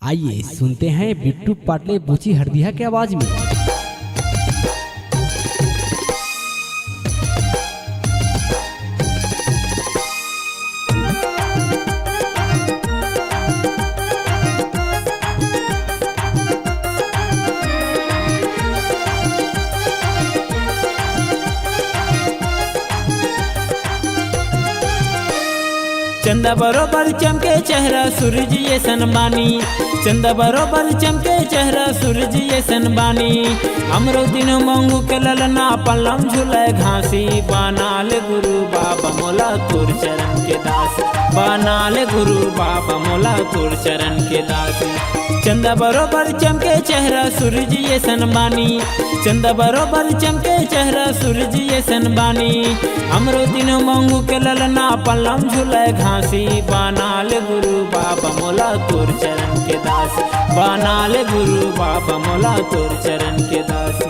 आइए सुनते हैं बिट्टू पाटले बूची हरदिया के आवाज में। चंदा बरोबर चमके चेहरा सूरज ये सनबानी, चंदा बरोबर चमके चेहरा सूरज ये सनबानी। हमरो दिन मंगू के ललना पलम झूले घासी, बनाल गुरु बाबा मोला तोर चरण के दास, बनाल गुरु बाबा मोला तोर चरण के दास। चंदा बरोबर चमके चेहरा सूरज ये सनबानी, चंदा बरोबर चमके चेहरा सूरज ये सनबानी। हमरो दिन मंगू के ललना पलम झूले घासी, बनाल गुरु बाबा मोला तोर चरण के दास, बनाल गुरु बाबा मोला तोर चरण के दासी।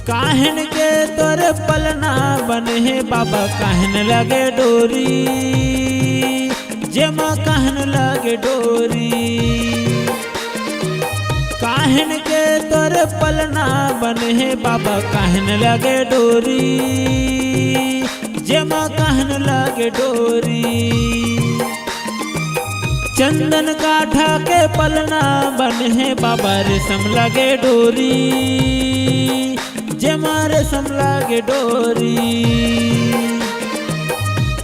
काहन के तोरे पलना बने है बाबा, काहन लगे डोरी जेमा काहन लगे डोरी। काहन के तोरे पलना बने है बाबा, काहन लगे डोरी जेमा काहन लगे डोरी। चंदन काठा के पलना बने है बाबा, रेशम लगे डोरी जेमा रेशम लागे डोरी।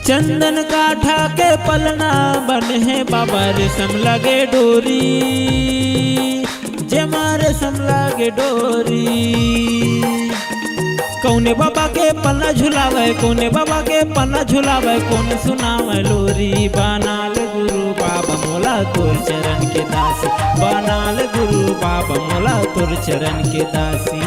चंदन काठा के पलना बने है बाबा, रेशम लागे डोरी जेमा रेशम लागे डोरी। कौने बाबा के पन्ना झुलावे, कौने बाबा के पन्ना झुलावे, कौन सुनावे लोरी। बनाल गुरु बाबा मोला तोर चरण के दासी, बनाल गुरु बाबा मोला तोर चरण के दासी।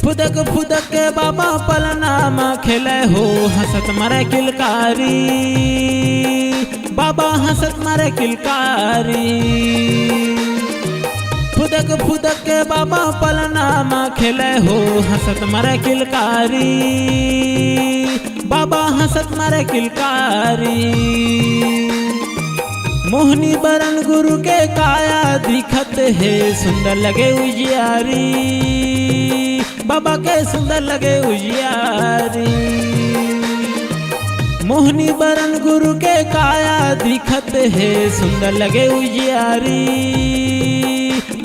फुदक फुदक के बाबा पलना में खेले हो, हंसत मरे किलकारी बाबा, हंसत मरे किलकारी। फुदक फुदक के बाबा पलना में खेले हो, हंसत मरे किलकारी बाबा, हंसत मरे किलकारी। मोहनी बरन गुरु के काया दिखत है, सुंदर लगे उजियारी बाबा के सुंदर लगे उजियारी। मोहनी बरन गुरु के काया दिखत है, सुंदर लगे उजियारी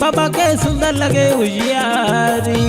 बाबा के सुंदर लगे उजियारी।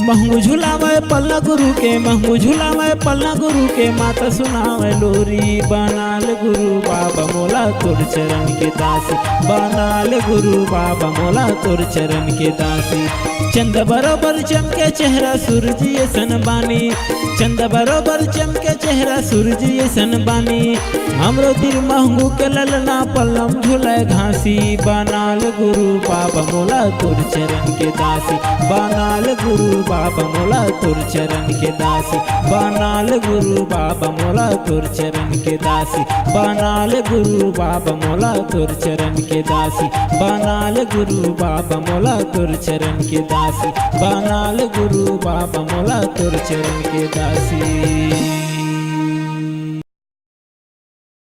महंगू झुलावे पल्ला गुरु के, महंगू झुलावे पल्ला गुरु के, माता सुनावे लोरी। बनाल गुरु बाबा मोला तोर चरण के दासी, बनाल गुरु बाबा मोला तोर चरण के दासी। चंद बरोबर चमके चेहरा सूरज ये सनबानी, चंद बरोबर चमके चेहरा सूरज ये सनबानी। हमरो दिल महंगू के ललना पल्लम झूले घासी, बनाल गुरु बाबा मोला तोर चरण के दासी, बनाल गुरु बाबा मोला तोर चरण के दासी, बनाल गुरु बाबा मोला तोर चरण के दासी, बनाल गुरु बाबा मोला तोर चरण के दासी, बनाल गुरु बाबा मोला तोर चरण के दासी, बनाल गुरु बाबा मोला तोर चरण के दासी।